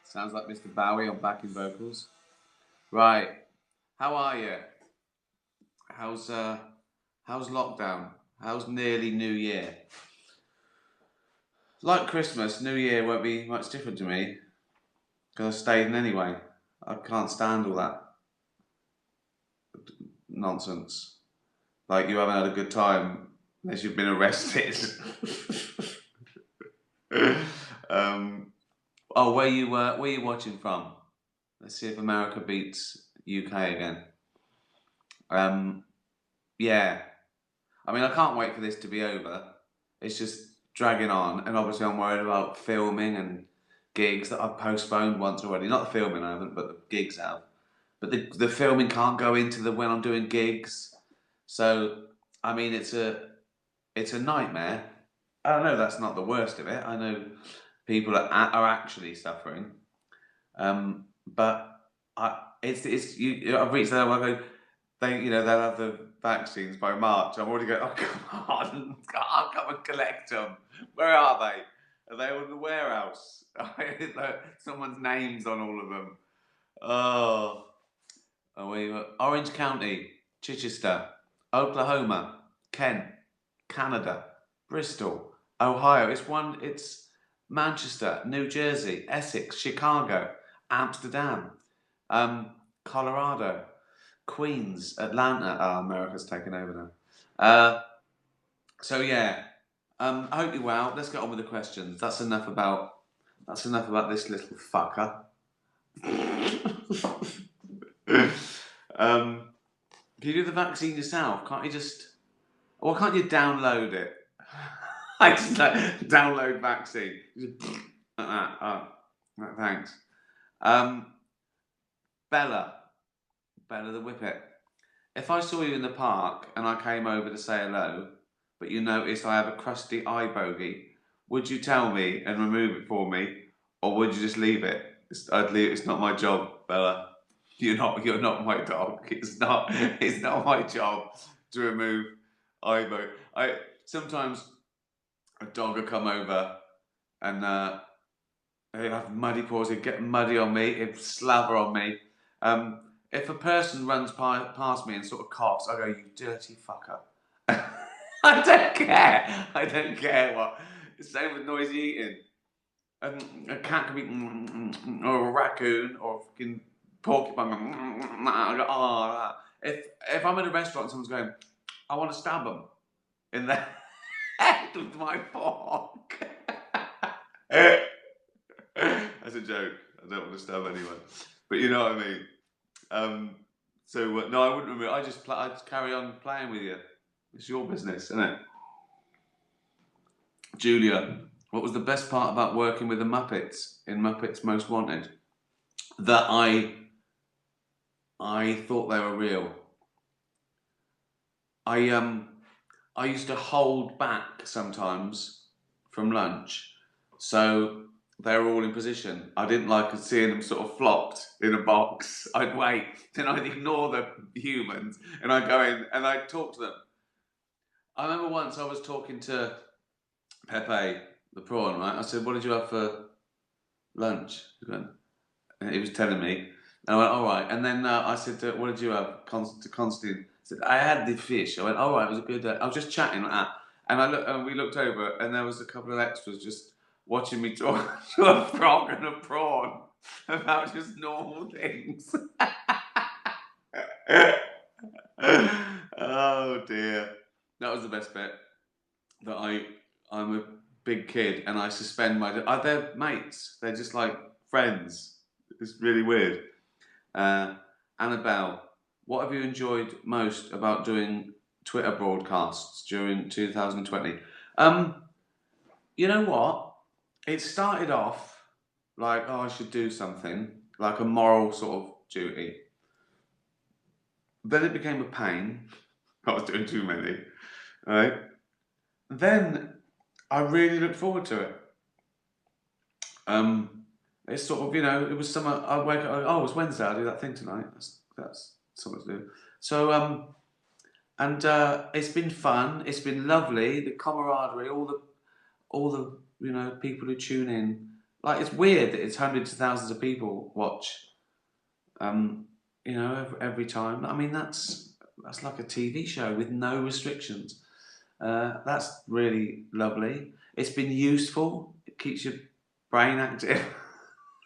Sounds like Mr. Bowie on backing vocals. Right. How are you? How's how's lockdown? How's nearly New Year? Like Christmas, New Year won't be much different to me because I stayed in anyway. I can't stand all that nonsense. Like you haven't had a good time unless you've been arrested. oh, where you watching from? Let's see if America beats UK again. Um, yeah. I mean, I can't wait for this to be over. It's just dragging on, and obviously I'm worried about filming and gigs that I've postponed once already. Not the filming I haven't, but the gigs have. But the filming can't go into the when I'm doing gigs. So I mean, it's a nightmare. I know that's not the worst of it. I know people are actually suffering, but I've reached that. I go, they'll have the vaccines by March. I'm already going, oh, come on, I'll come and collect them. Where are they? Are they in the warehouse? Someone's name's on all of them. Oh, Orange County, Chichester, Oklahoma, Kent, Canada, Bristol, Ohio. It's Manchester, New Jersey, Essex, Chicago, Amsterdam, Colorado, Queens, Atlanta. Oh, America's taken over now. So yeah, I hope you're well. Let's get on with the questions. That's enough about this little fucker. Can you do the vaccine yourself? Can't you just? Why can't you download it? I just like download vaccine. Like that. Oh, right, thanks. Bella, Bella the Whippet. If I saw you in the park and I came over to say hello, but you noticed I have a crusty eye bogey, would you tell me and remove it for me, or would you just leave it? I'd leave. It's not my job, Bella. You're not my dog. It's not my job to remove eye bogey. Sometimes a dog will come over and he'll have muddy paws. He'll get muddy on me. He'll slaver on me. If a person runs past me and sort of coughs, I go, "You dirty fucker." I don't care. I don't care what. Same with noisy eating. A cat can be, or a raccoon, or a fucking porcupine. I go, oh, if I'm in a restaurant and someone's going, I want to stab them in the head with my fork. That's a joke. I don't want to stab anyone, but you know what I mean. No, I wouldn't remember. I just carry on playing with you. It's your business, isn't it? Julia, what was the best part about working with the Muppets in Muppets Most Wanted? That I thought they were real. I used to hold back sometimes from lunch, so they were all in position. I didn't like seeing them sort of flopped in a box. I'd wait, then I'd ignore the humans, and I'd go in and I'd talk to them. I remember once I was talking to Pepe, the prawn, right? I said, "What did you have for lunch?" And he was telling me, and I went, "All right." And then I said, "What did you have?" To Constantine, I said, "I had the fish." I went, "All right, it was a good day." I was just chatting like that, and we looked over, and there was a couple of extras just watching me talk to a frog and a prawn about just normal things. Oh dear, that was the best bit. That I'm a big kid and I suspend my. They're mates. They're just like friends. It's really weird. Annabelle, what have you enjoyed most about doing Twitter broadcasts during 2020? You know what? It started off like, oh, I should do something, like a moral sort of duty. Then it became a pain. I was doing too many. Right? Then I really looked forward to it. It's sort of, it was summer. I wake up. Oh, it's Wednesday. I'll do that thing tonight. That's something to do. So, and it's been fun. It's been lovely. The camaraderie, all the people who tune in. like it's weird that it's hundreds of thousands of people watch. You know, every time. I mean, that's like a TV show with no restrictions. That's really lovely. It's been useful. It keeps your brain active.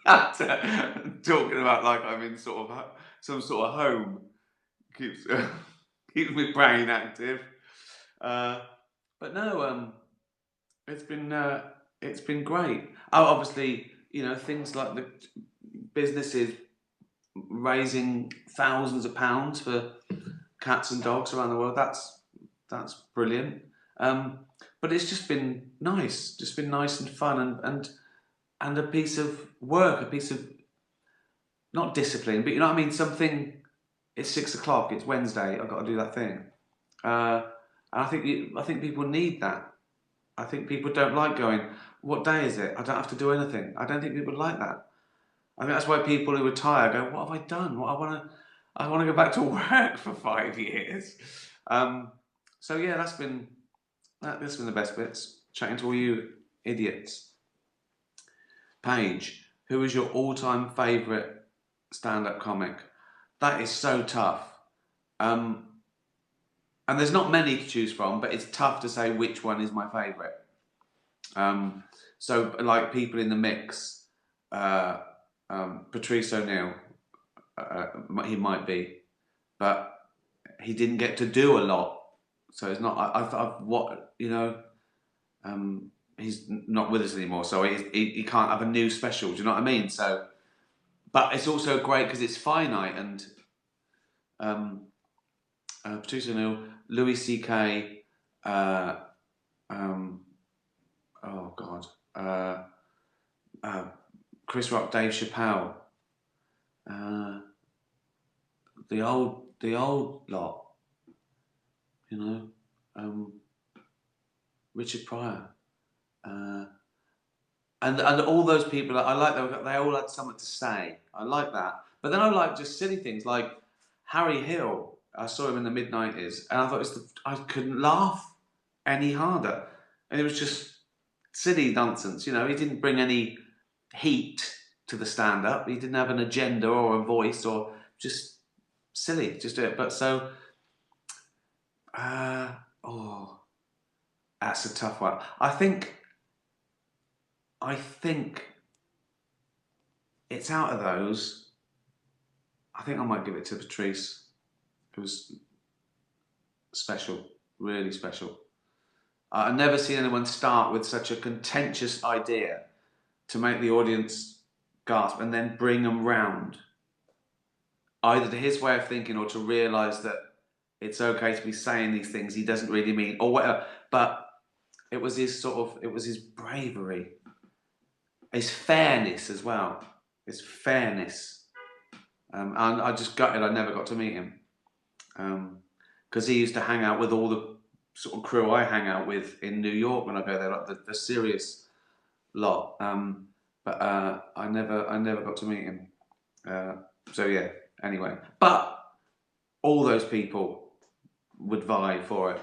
Talking about like I'm in sort of some sort of home keeps keeps my brain active. Uh, but no, it's been great. Oh, obviously, you know things like the businesses raising thousands of pounds for cats and dogs around the world. That's brilliant. But it's just been nice and fun, and a piece of work, a piece of not discipline, but you know what I mean. Something. It's 6 o'clock. It's Wednesday. I've got to do that thing, and I think people need that. I think people don't like going. What day is it? I don't have to do anything. I don't think people like that. I think that's why people who retire go, "What have I done? What I want to go back to work for 5 years." Um, so yeah, that's been the best bits. Chatting to all you idiots. Paige, who is your all-time favourite stand-up comic? That is so tough. Um, and there's not many to choose from, but it's tough to say which one is my favourite. So like people in the mix, Patrice O'Neill, he might be, but he didn't get to do a lot, so it's not. I've what you know. He's not with us anymore, so he can't have a new special. Do you know what I mean? So, but it's also great because it's finite and Patrice O'Neill, Louis C.K. Oh God, Chris Rock, Dave Chappelle, the old lot, you know, Richard Pryor, and all those people. I like they all had something to say. I like that, but then I like just silly things like Harry Hill. I saw him in the mid-90s, and I thought I couldn't laugh any harder, and it was just silly nonsense. You know, he didn't bring any heat to the stand-up. He didn't have an agenda or a voice or just silly. Just do it. But so, oh, that's a tough one. I think it's out of those. I think I might give it to Patrice. It was special, really special. I've never seen anyone start with such a contentious idea to make the audience gasp and then bring them round, either to his way of thinking or to realise that it's okay to be saying these things he doesn't really mean or whatever. But it was his bravery, his fairness as well, his fairness. And I just gutted I never got to meet him. Because he used to hang out with all the sort of crew I hang out with in New York when I go there, like the serious lot. But I never got to meet him. So yeah. Anyway, but all those people would vie for it.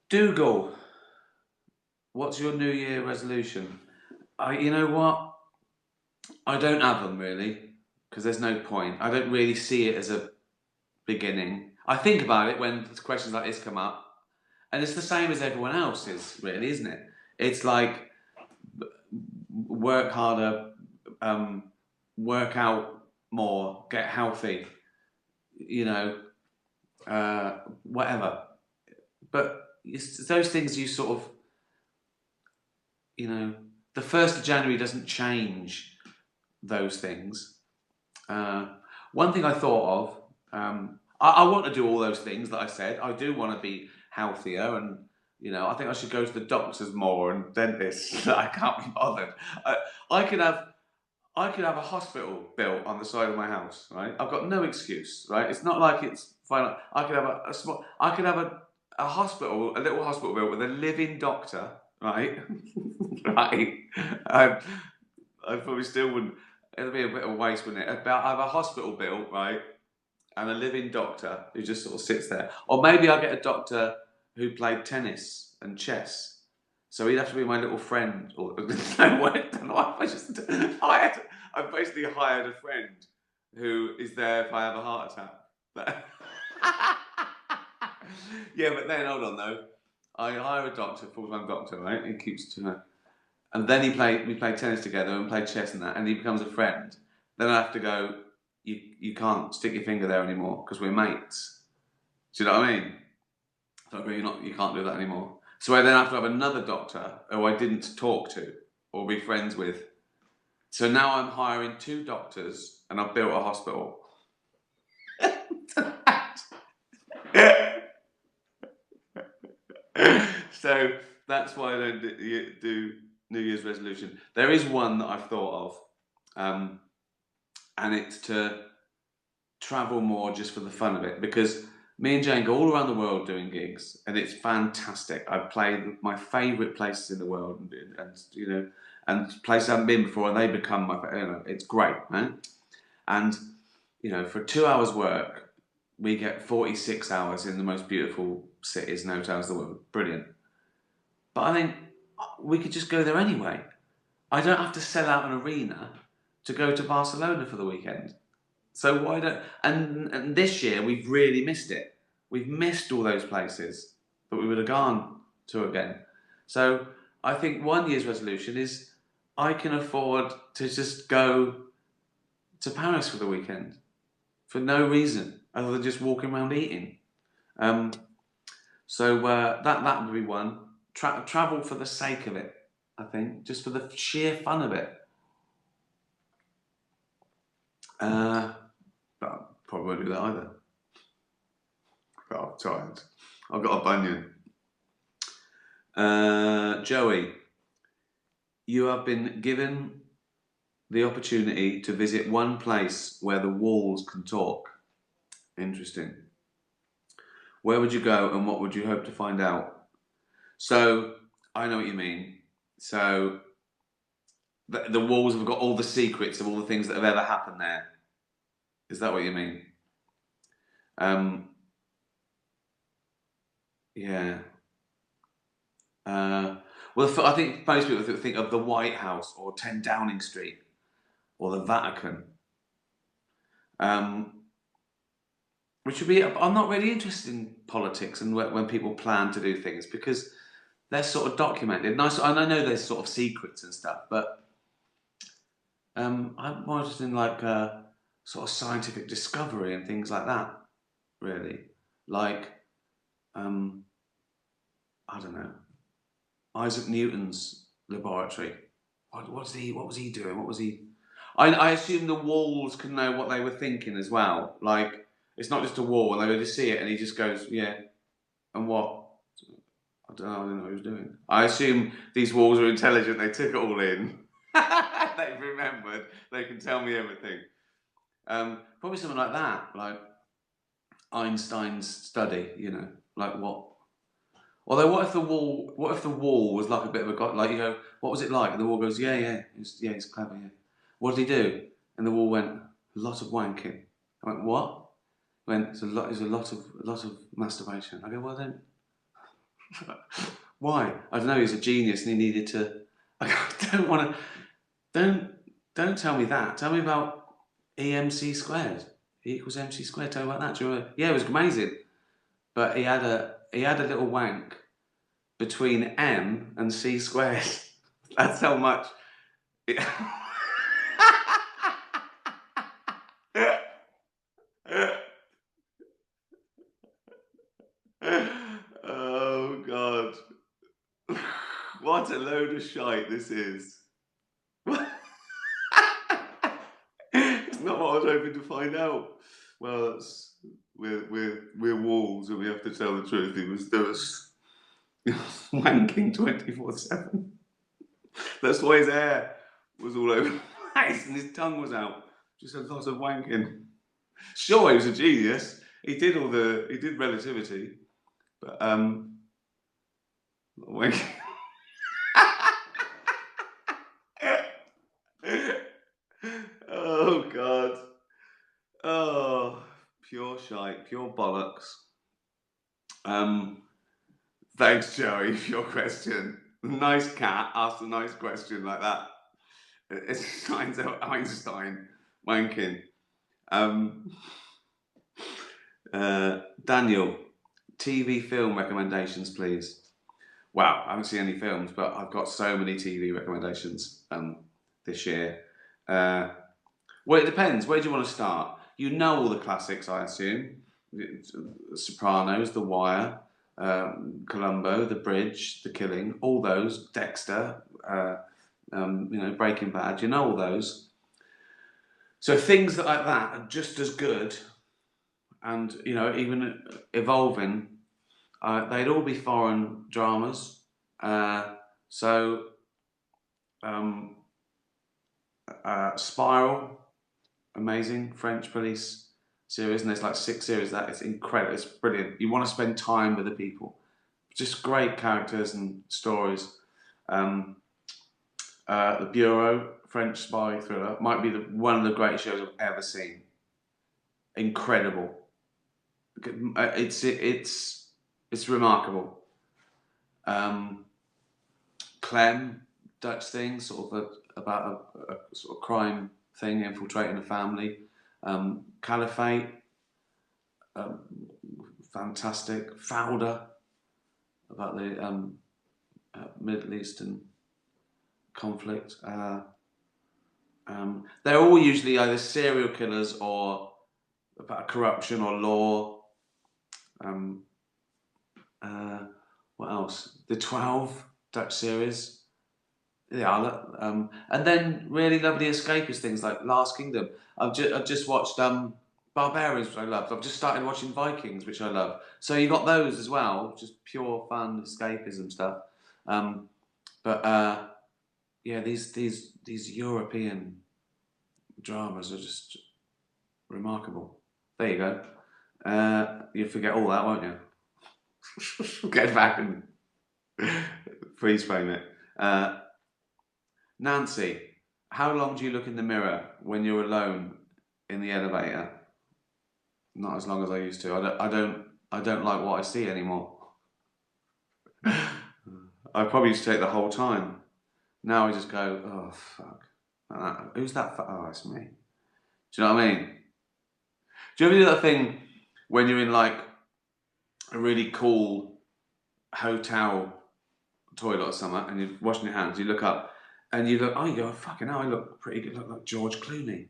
Dougal, what's your New Year resolution? You know what? I don't have them really, because there's no point. I don't really see it as a beginning. I think about it when questions like this come up, and it's the same as everyone else's, really, isn't it? It's like work harder, work out more, get healthy, you know, whatever. But it's those things you sort of, you know, the 1st of January doesn't change those things. One thing I thought of, I want to do all those things that I said. I do want to be healthier, and you know, I think I should go to the doctors more and dentists. I can't be bothered. I could have a hospital built on the side of my house, right? I've got no excuse, right? It's not like it's final. I could have a hospital, a little hospital built with a living doctor, right? Right. I probably still wouldn't. It'll be a bit of a waste, wouldn't it? I have a hospital built, right, and a living doctor who just sort of sits there. Or maybe I'll get a doctor who played tennis and chess, So he'd have to be my little friend. Or no, I don't know. I've basically hired a friend who is there if I have a heart attack. Yeah, but then hold on though. I hire a doctor, full-time doctor, right? He keeps to her. And then we play tennis together and play chess and that, and he becomes a friend. Then I have to go, you can't stick your finger there anymore because we're mates. Do you know what I mean? So I go, you can't do that anymore. So I then have to have another doctor who I didn't talk to or be friends with. So now I'm hiring 2 doctors and I've built a hospital. So that's why I don't do New Year's resolution. There is one that I've thought of, and it's to travel more just for the fun of it, because me and Jane go all around the world doing gigs, and it's fantastic. I've played my favourite places in the world, and places I haven't been before, and they become my. It's great, right? And for 2 hours work, we get 46 hours in the most beautiful cities and hotels in the world. Brilliant. But I think we could just go there anyway. I don't have to sell out an arena to go to Barcelona for the weekend. So why don't? And this year we've really missed it. We've missed all those places that we would have gone to again. So I think 1 year's resolution is I can afford to just go to Paris for the weekend for no reason other than just walking around eating. So that would be one. Travel for the sake of it, I think, just for the sheer fun of it. But I probably won't do that either. But I'm tired. I've got a bunion. Joey, you have been given the opportunity to visit one place where the walls can talk. Interesting. Where would you go and what would you hope to find out? So, I know what you mean. So, the walls have got all the secrets of all the things that have ever happened there. Is that what you mean? Yeah. Well, I think most people think of the White House or 10 Downing Street or the Vatican. Which would be, I'm not really interested in politics and when people plan to do things because they're sort of documented. And I know there's sort of secrets and stuff, but I'm more interested in like sort of scientific discovery and things like that, really. Like, I don't know, Isaac Newton's laboratory. What was he doing? What was he? I assume the walls can know what they were thinking as well. Like, it's not just a wall and they go to see it and he just goes, yeah, and what? I don't know what he was doing. I assume these walls are intelligent, they took it all in. They've remembered, they can tell me everything. Probably something like that, like Einstein's study, like what? Although what if the wall was like a bit of a god, like you go, what was it like? And the wall goes, yeah, he's clever, yeah. What did he do? And the wall went, a lot of wanking. I went, what? Went, it's a lot of masturbation. I go, well then, why? I don't know. He's a genius, and he needed to. I don't want to. Don't tell me that. Tell me about EMC squared. E equals MC squared. Tell me about that. Do you remember? Yeah, it was amazing. But he had a little wank between M and C squared. That's how much. Oh God. What a load of shite this is. It's not what I was hoping to find out. Well, we're wolves and we have to tell the truth. There was wanking 24/7. That's why his hair was all over the place and his tongue was out. Just a lot of wanking. Sure, he was a genius. He did relativity, but wanking. Oh God. Oh, pure shite, pure bollocks. Thanks, Joey, for your question. Nice cat asks a nice question like that. It's Einstein wanking. Um, Daniel, TV film recommendations, please. Wow, I haven't seen any films, but I've got so many TV recommendations this year. Well, it depends. Where do you want to start? You know all the classics, I assume. Sopranos, The Wire, Columbo, The Bridge, The Killing, all those. Dexter, Breaking Bad. You know all those. So things like that are just as good, and even evolving. They'd all be foreign dramas. So um, Spiral, amazing French police series, and there's like 6 series of that. It's incredible. It's brilliant. You want to spend time with the people. Just great characters and stories. The Bureau, French spy thriller, might be one of the greatest shows I've ever seen. Incredible. It's remarkable. Clem, Dutch thing, sort of about a sort of crime thing infiltrating a family. Caliphate, fantastic. Fauda, about the Middle Eastern conflict. They're all usually either serial killers or about corruption or law. What else? The 12 Dutch series. Yeah, and then really lovely escapist things like Last Kingdom. I've just watched Barbarians, which I loved. I've just started watching Vikings, which I love. So you got those as well, just pure fun escapism stuff. But yeah, these European dramas are just remarkable. There you go. You forget all that, won't you? Get back and freeze frame it. Nancy, how long do you look in the mirror when you're alone in the elevator? Not as long as I used to. I don't like what I see anymore. I probably used to take the whole time. Now I just go, oh fuck. Who's that? Oh, it's me. Do you know what I mean? Do you ever do that thing when you're in like a really cool hotel toilet or something and you're washing your hands, you look up and you look, oh, you go, fucking hell, I look pretty good, look like George Clooney.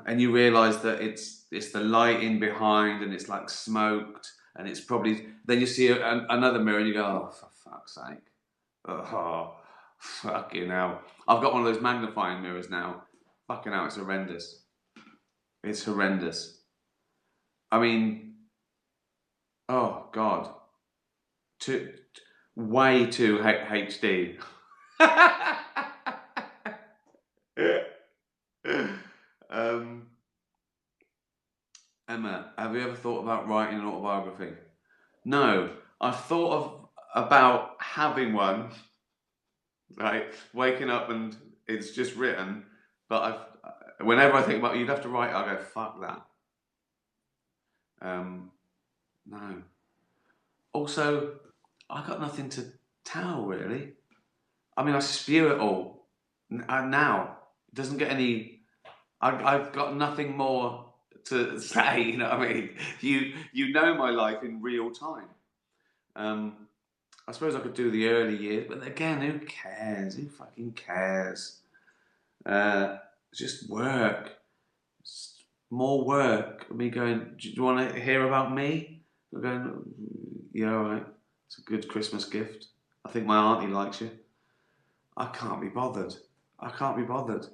And you realise that it's the lighting behind and it's like smoked and it's probably, then you see another mirror and you go, oh, for fuck's sake. Oh, fucking hell. I've got one of those magnifying mirrors now. Fucking hell, it's horrendous. It's horrendous. I mean, oh, God. Way too HD. Emma, have you ever thought about writing an autobiography? No, I've thought about having one, right? Waking up and it's just written, but whenever I think about it, you'd have to write it, I go, fuck that. No. Also, I got nothing to tell, really. I mean, I spew it all now. It doesn't get any. I've got nothing more to say. You know what I mean? You know my life in real time. I suppose I could do the early years, but again, who cares? Who fucking cares? Just work. Just more work. Me going. Do you want to hear about me? I'm going. Yeah, all right. It's a good Christmas gift. I think my auntie likes you. I can't be bothered. I can't be bothered.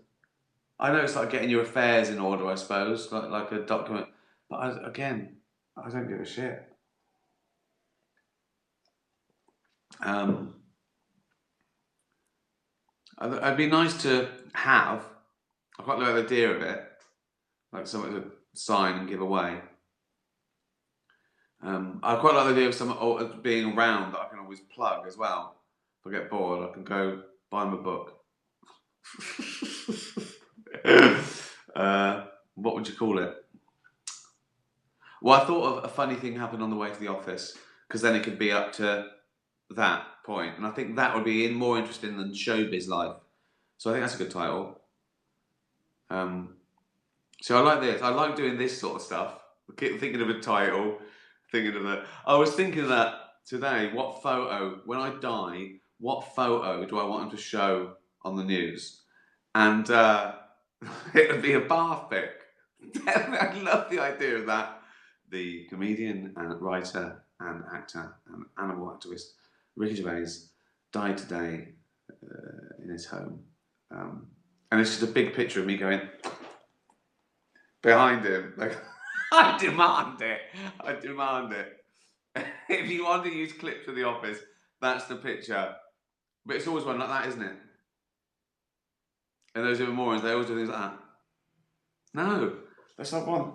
I know it's like getting your affairs in order, I suppose, like a document. But again, I don't give a shit. It'd be nice to have. I quite like the idea of it, like something to sign and give away. I quite like the idea of someone being around that I can always plug as well. If I get bored, I can go buy them a book. What would you call it? Well, I thought of a funny thing happened on the way to the office, because then it could be up to that point, and I think that would be more interesting than Showbiz Life. So I think that's a good title. So I like this. I like doing this sort of stuff. I keep thinking of a title, thinking of a. I was thinking that today. What photo, when I die, what photo do I want them to show on the news? And it would be a bath pic. I love the idea of that. The comedian and writer and actor and animal activist Ricky Gervais died today in his home. And it's just a big picture of me going behind him. Like, I demand it. I demand it. If you want to use clips of The Office, that's the picture. But it's always one like that, isn't it? And those other morons, they always do things like that. No, let's have one.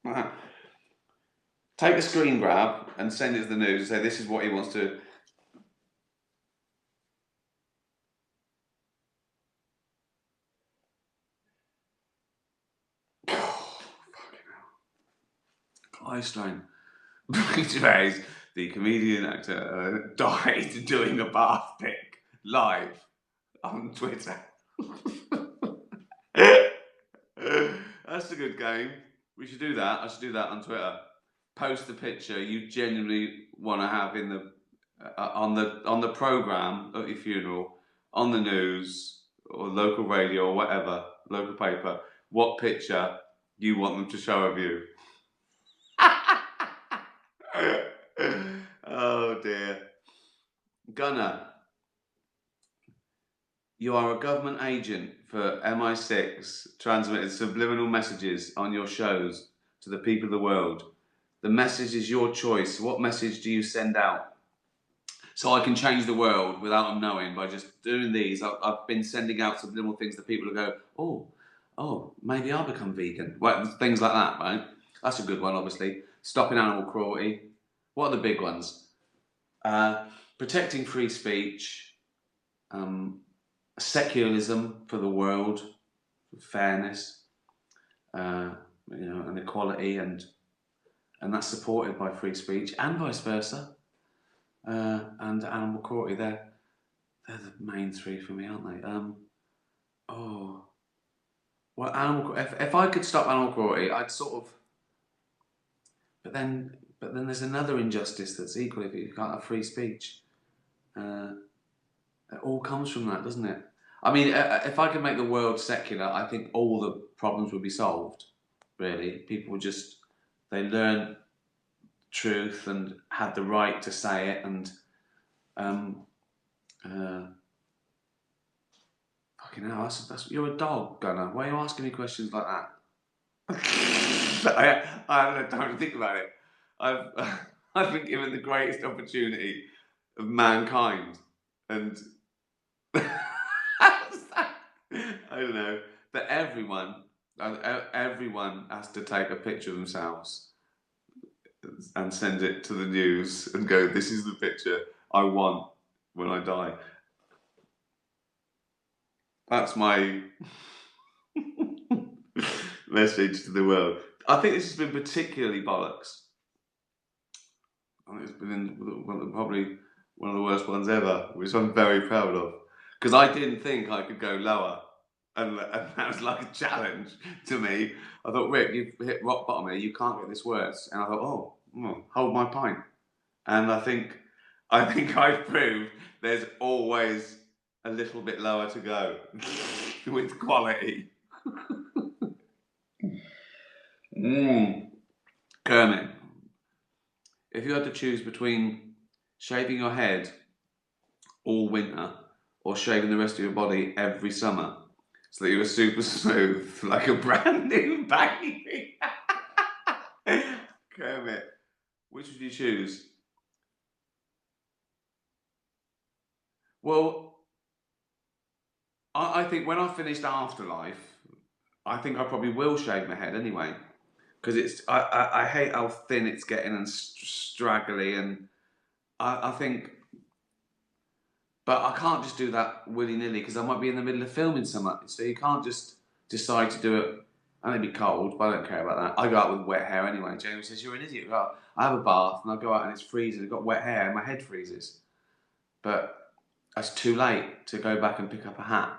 Like that. Take a screen grab and send it to the news and say this is what he wants to. Oh, fucking hell. Eye strain. Gervais, the comedian actor, died doing a bath pic live on Twitter. That's a good game. We should do that. I should do that on Twitter. Post the picture you genuinely want to have in the on the program at your funeral, on the news or local radio or whatever, local paper. What picture you want them to show of you? Oh dear. Gunnar, you are a government agent for MI6, transmitting subliminal messages on your shows to the people of the world. The message is your choice. What message do you send out? So I can change the world without them knowing by just doing these. I've been sending out subliminal things to people who go, oh, maybe I'll become vegan. Well, things like that, right? That's a good one, obviously. Stopping animal cruelty. What are the big ones? Protecting free speech. Secularism for the world. Fairness. And equality, and that's supported by free speech, and vice versa. And animal cruelty, they're the main three for me, aren't they? Well, if I could stop animal cruelty, I'd sort of. But then there's another injustice that's equal if you can't have free speech. It all comes from that, doesn't it? I mean, if I could make the world secular, I think all the problems would be solved. Really, people would they learn truth and had the right to say it, and fucking hell, that's you're a dog, Gunnar. Why are you asking me questions like that? I haven't had time to think about it. I've been given the greatest opportunity of mankind, and I don't know that everyone has to take a picture of themselves and send it to the news and go, this is the picture I want when I die. That's my message to the world. I think this has been particularly bollocks. I think it's been probably one of the worst ones ever, which I'm very proud of. Because I didn't think I could go lower. And that was like a challenge to me. I thought, Rick, you've hit rock bottom here, you can't get this worse. And I thought, hold my pint. And I think I've proved there's always a little bit lower to go with quality. Kermit, if you had to choose between shaving your head all winter or shaving the rest of your body every summer so that you were super smooth like a brand new baby, Kermit, which would you choose? Well, I think when I finished Afterlife, I think I probably will shave my head anyway, because I hate how thin it's getting and straggly, and I think, but I can't just do that willy nilly because I might be in the middle of filming something, so you can't just decide to do it And it'd be cold, but I don't care about that. I go out with wet hair anyway. Jamie says, "You're an idiot." Well, I have a bath and I go out and it's freezing. I've got wet hair and my head freezes. But it's too late to go back and pick up a hat.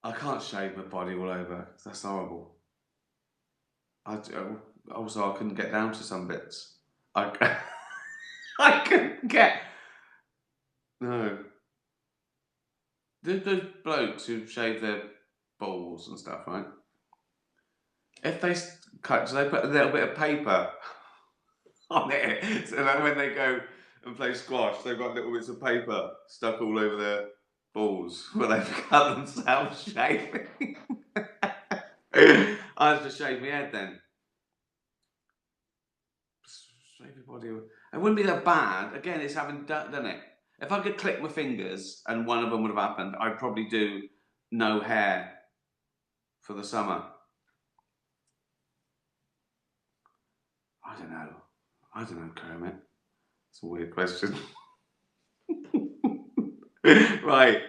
I can't shave my body all over. That's horrible. Also, I couldn't get down to some bits. I couldn't get. No. Those blokes who shave their balls and stuff, right? If they cut, so they put a little bit of paper on it, so that when they go and play squash, they've got little bits of paper stuck all over their balls where they've cut themselves shaving. I have to shave my head then. Shave your body. It wouldn't be that bad. Again, it's having done it. If I could click my fingers and one of them would have happened, I'd probably do no hair for the summer. I don't know, Kermit. It's a weird question. Right,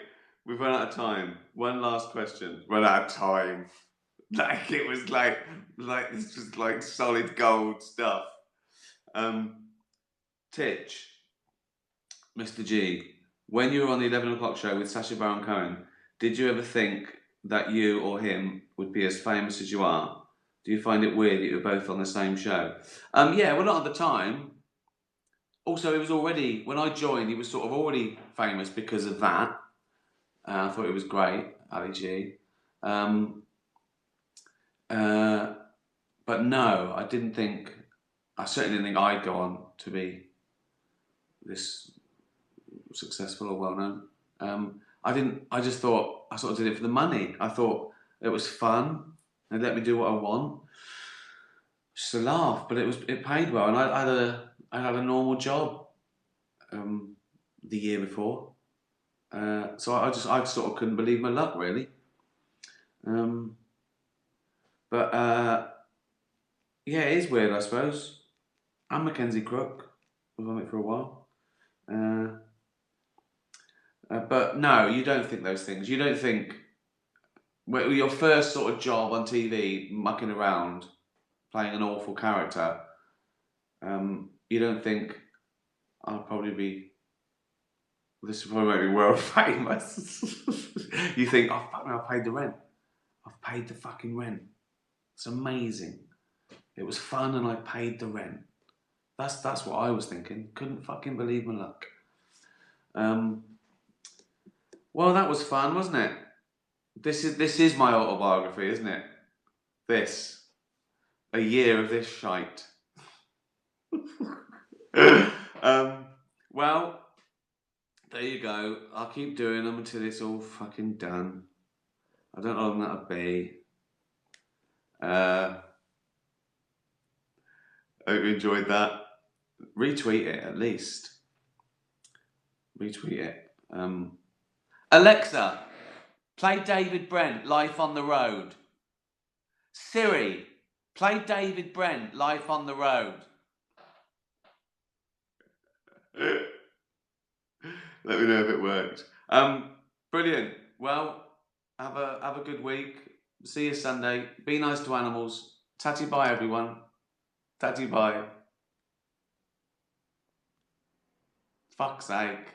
we've run out of time. One last question. Run out of time. Like it was like this was like solid gold stuff. Titch, Mr. G, when you were on the 11 o'clock show with Sacha Baron Cohen, did you ever think that you or him would be as famous as you are? Do you find it weird that you were both on the same show? Yeah, well, not at the time. Also, it was already, when I joined, he was sort of already famous because of that. I thought it was great, Ali G. But no, I certainly didn't think I'd go on to be this successful or well known. I just thought, I sort of did it for the money. I thought it was fun. They let me do what I want. Just a laugh, but it paid well. And I had a normal job the year before. So I sort of couldn't believe my luck, really. Yeah, it is weird, I suppose. I'm Mackenzie Crook. I've on it for a while. But no, you don't think those things. You don't think your first sort of job on TV, mucking around, playing an awful character. You don't think I'll probably be. This will probably make me world famous. You think, oh fuck me, I've paid the rent. I've paid the fucking rent. It's amazing. It was fun and I paid the rent. That's what I was thinking. Couldn't fucking believe my luck. Well, that was fun, wasn't it? This is my autobiography, isn't it? A year of this shite. Well, there you go. I'll keep doing them until it's all fucking done. I don't know how long that'll be. I hope you enjoyed that. Retweet it at least. Retweet it. Alexa, play David Brent, Life on the Road. Siri, play David Brent, Life on the Road. Let me know if it worked. Brilliant. Well, have a good week. See you Sunday. Be nice to animals. Tatty bye, everyone. Tatty bye. Fuck's sake.